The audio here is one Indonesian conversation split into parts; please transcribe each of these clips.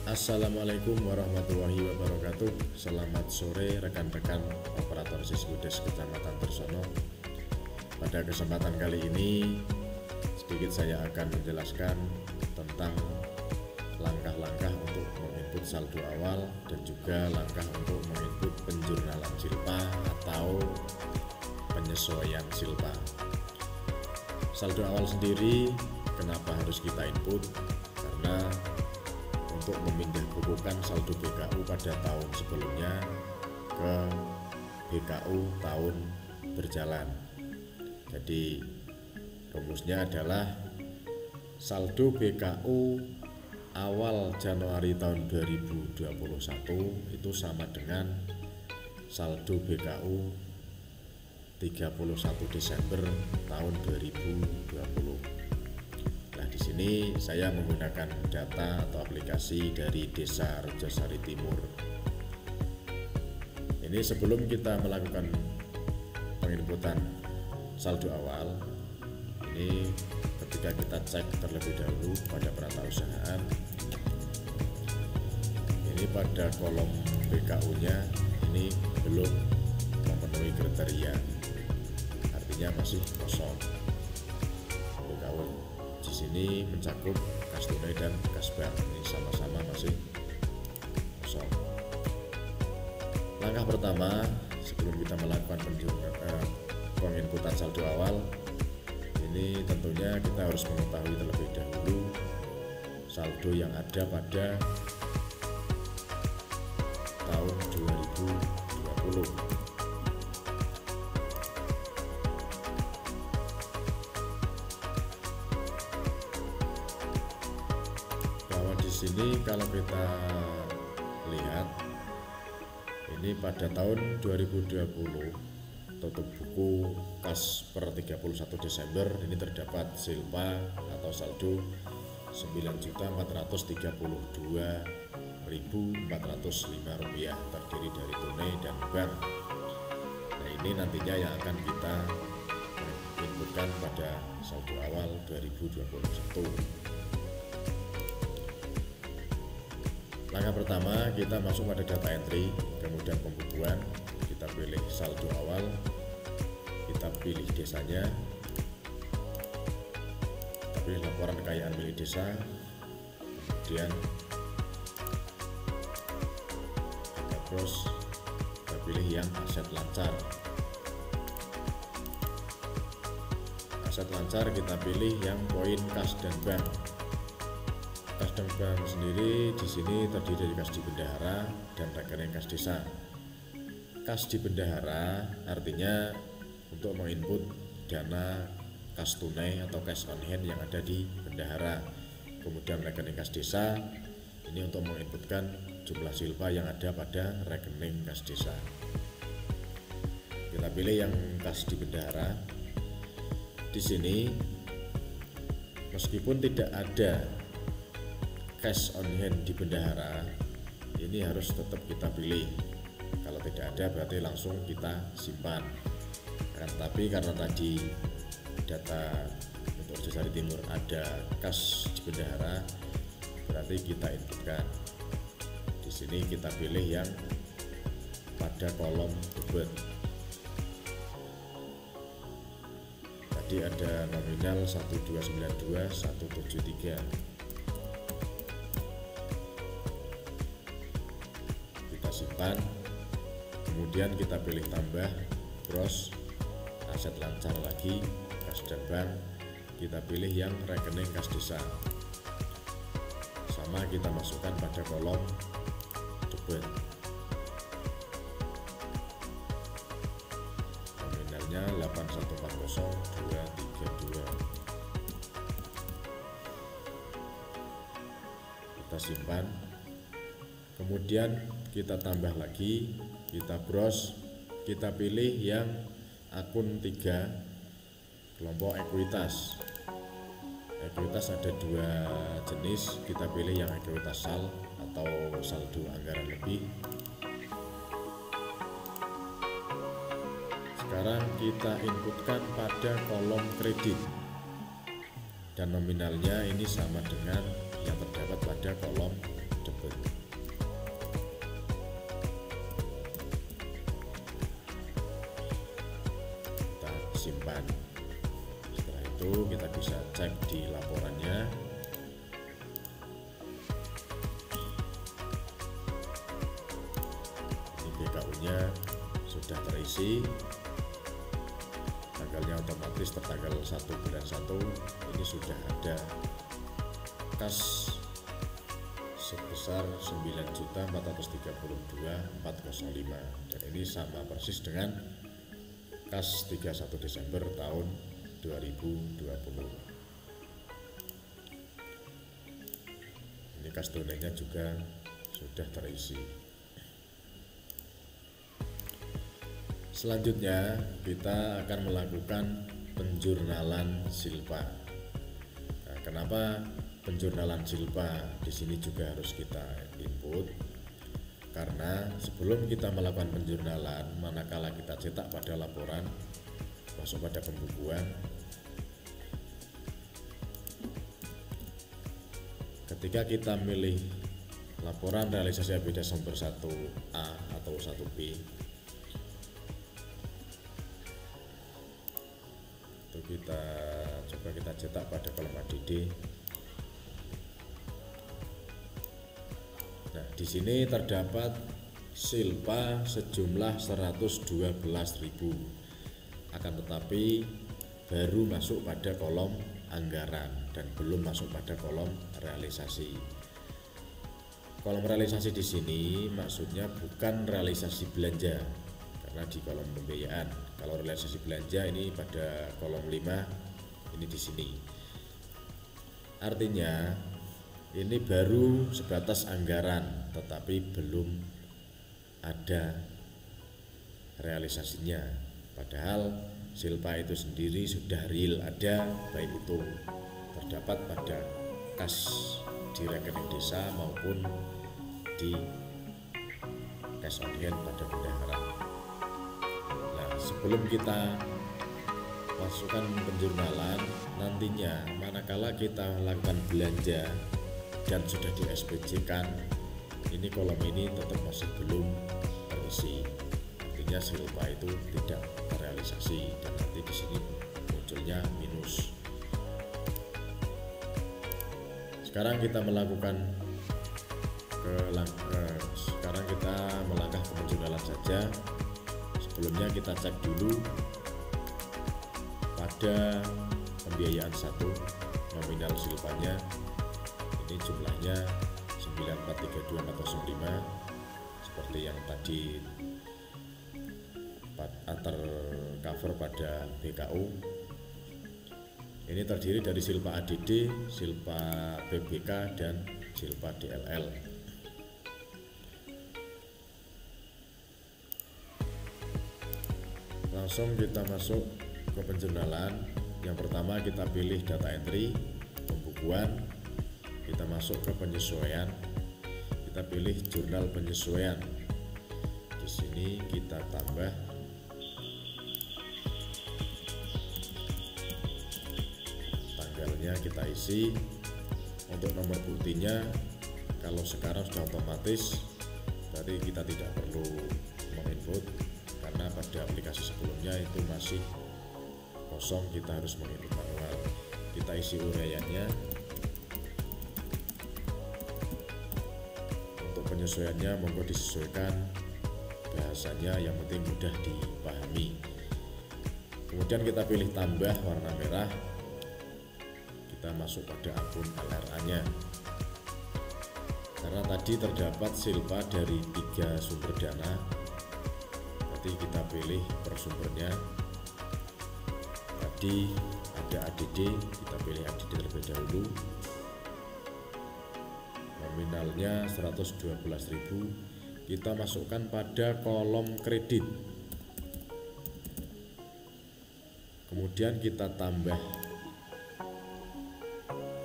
Assalamualaikum warahmatullahi wabarakatuh. Selamat sore rekan-rekan operator Siswides Kecamatan Tersono. Pada kesempatan kali ini sedikit saya akan menjelaskan tentang langkah-langkah untuk menginput saldo awal dan juga langkah untuk menginput penjurnalan silpa atau penyesuaian silpa. Saldo awal sendiri kenapa harus kita input? Karena untuk memindah bukukan saldo BKU pada tahun sebelumnya ke BKU tahun berjalan. Jadi rumusnya adalah saldo BKU awal Januari tahun 2021 itu sama dengan saldo BKU 31 Desember tahun 2020. Nah, di sini saya menggunakan data atau aplikasi dari Desa Rejosari Timur. Ini sebelum kita melakukan penginputan saldo awal, ini ketika kita cek terlebih dahulu pada peratausahaan, ini pada kolom BKU-nya ini belum memenuhi kriteria, artinya masih kosong. BKU di sini mencakup kas tunai dan kas bank, ini sama-sama masih kosong. Langkah pertama sebelum kita melakukan penginputan saldo awal, ini tentunya kita harus mengetahui terlebih dahulu saldo yang ada pada tahun 2020. Di sini kalau kita lihat ini pada tahun 2020 tutup buku kas per 31 Desember ini terdapat silpa atau saldo 9.432.405 rupiah terdiri dari tunai dan bank. Nah, ini nantinya yang akan kita inputkan pada saldo awal 2021. Langkah pertama kita masuk pada data entry, kemudian pembukuan, kita pilih saldo awal, kita pilih desanya, kita pilih laporan kekayaan milik desa, kemudian kita browse, kita pilih yang aset lancar. Aset lancar kita pilih yang poin kas dan bank. Kas dan bank sendiri di sini terdiri dari kas di bendahara dan rekening kas desa. Kas di bendahara artinya untuk menginput dana kas tunai atau cash on hand yang ada di bendahara. Kemudian rekening kas desa ini untuk menginputkan jumlah silpa yang ada pada rekening kas desa. Kita pilih yang kas di bendahara. Di sini meskipun tidak ada cash on hand di bendahara, ini harus tetap kita pilih. Kalau tidak ada berarti langsung kita simpan. Tapi karena tadi data untuk Rejosari Timur ada kas di bendahara, berarti kita inputkan. Di sini kita pilih yang pada kolom debit. Tadi ada nominal 1292173. Simpan, kemudian kita pilih tambah, browse, aset lancar lagi, kas dan bank, kita pilih yang rekening kas desa, sama kita masukkan pada kolom debit. Nominalnya 8140232. Kita simpan, kemudian kita tambah lagi, kita browse, kita pilih yang akun 3 kelompok ekuitas. Ekuitas ada 2 jenis, kita pilih yang ekuitas sal atau saldo anggaran lebih. Sekarang kita inputkan pada kolom kredit dan nominalnya ini sama dengan yang terdapat pada kolom debit. simpan. Setelah itu kita bisa cek di laporannya. Ini BKU-nya sudah terisi, tanggalnya otomatis tertanggal 1 bulan 1. Ini sudah ada kas sebesar 9.432.405, dan ini sama persis dengan kas 31 Desember tahun 2020. Ini kas tunainya juga sudah terisi. Selanjutnya kita akan melakukan penjurnalan silpa. Nah, kenapa penjurnalan silpa di sini juga harus kita input? Karena sebelum kita melakukan penjurnalan, manakala kita cetak pada laporan, masuk pada pembukuan, ketika kita milih laporan realisasi APBD sumber 1A atau 1B, itu kita coba kita cetak pada kolom ADD. Nah, di sini terdapat silpa sejumlah 112.000, akan tetapi baru masuk pada kolom anggaran dan belum masuk pada kolom realisasi. Kolom realisasi di sini maksudnya bukan realisasi belanja, karena di kolom pembiayaan. Kalau realisasi belanja ini pada kolom 5, ini di sini. Artinya ini baru sebatas anggaran, tetapi belum ada realisasinya. Padahal silpa itu sendiri sudah real ada, baik itu terdapat pada kas di rekening desa maupun di cash on hand pada bendahara. Nah, sebelum kita masukkan penjurnalan, nantinya manakala kita lakukan belanja dan sudah di SPJ-kan, ini kolom ini tetap masih belum terisi. Artinya silpa itu tidak terrealisasi dan nanti di sini munculnya minus. Sekarang kita melakukan sekarang kita melangkah ke penjurnalan saja. Sebelumnya kita cek dulu pada pembiayaan 1 nominal silpanya. Ini jumlahnya 9432405 seperti yang tadi antar cover pada BKU. Ini terdiri dari silpa ADD, silpa PBK, dan silpa DLL. Langsung kita masuk ke penjurnalan. Yang pertama kita pilih data entry, pembukuan. Kita masuk ke penyesuaian, kita pilih jurnal penyesuaian. Di sini kita tambah tanggalnya, kita isi. Untuk nomor buktinya, kalau sekarang sudah otomatis, berarti kita tidak perlu menginput, karena pada aplikasi sebelumnya itu masih kosong, kita harus menginput manual. Kita isi uraiannya. Penyesuaiannya monggo disesuaikan bahasanya, yang penting mudah dipahami. Kemudian kita pilih tambah warna merah, kita masuk pada akun LRA-nya. Karena tadi terdapat silpa dari 3 sumber dana, berarti kita pilih per sumbernya. Tadi ada ADD, kita pilih ADD terlebih dahulu. Nominalnya 112.000, kita masukkan pada kolom kredit. Kemudian kita tambah,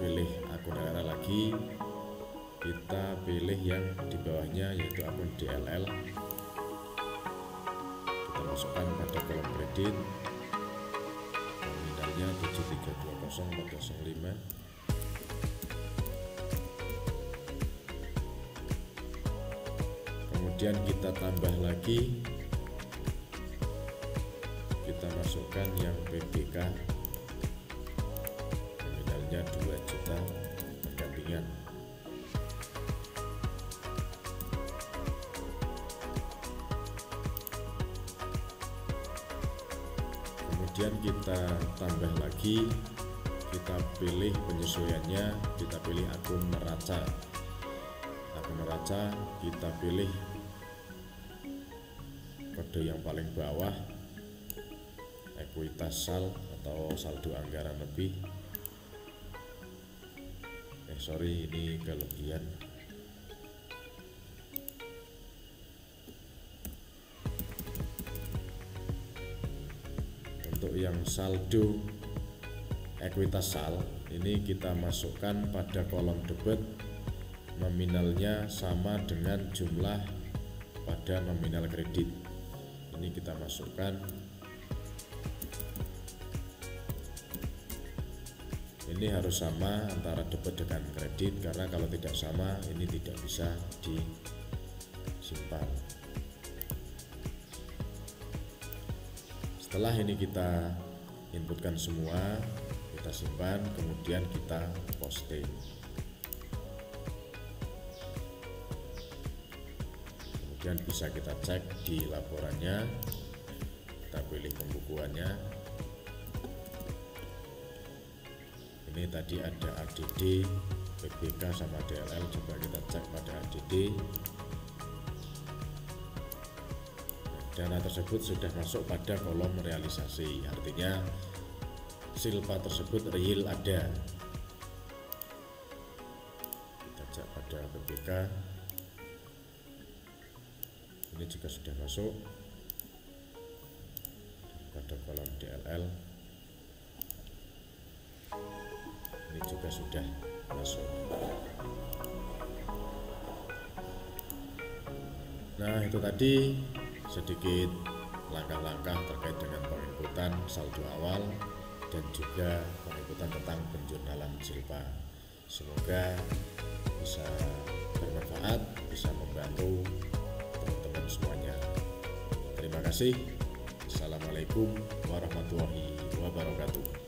pilih akun LRA lagi, kita pilih yang di bawahnya yaitu akun DLL. Kita masukkan pada kolom kredit, nominalnya 7320405. Kemudian kita tambah lagi, kita kita masukkan yang PBK, nominalnya 2 juta pendampingan. Kemudian kita tambah lagi, kita pilih penyesuaiannya, kita pilih akun neraca. Akun neraca kita pilih kode yang paling bawah, ekuitas sal atau saldo anggaran lebih. Ini kelebihan. Untuk yang saldo ekuitas sal ini kita masukkan pada kolom debit, nominalnya sama dengan jumlah pada nominal kredit. Ini kita masukkan. Ini harus sama antara debit dengan kredit, karena kalau tidak sama ini tidak bisa disimpan. Setelah ini kita inputkan semua, kita simpan, kemudian kita posting. Kemudian bisa kita cek di laporannya, kita pilih pembukuannya. Ini tadi ada ADD, PBK sama DLL, coba kita cek pada ADD. Dana tersebut sudah masuk pada kolom realisasi, artinya silpa tersebut real ada. Kita cek pada PBK, ini juga sudah masuk pada kolom DLL, ini juga sudah masuk. Nah, itu tadi sedikit langkah-langkah terkait dengan penginputan saldo awal dan juga penginputan tentang penjurnalan silpa. Semoga bisa bermanfaat, bisa membantu teman-teman semuanya. Terima kasih. Assalamualaikum warahmatullahi wabarakatuh.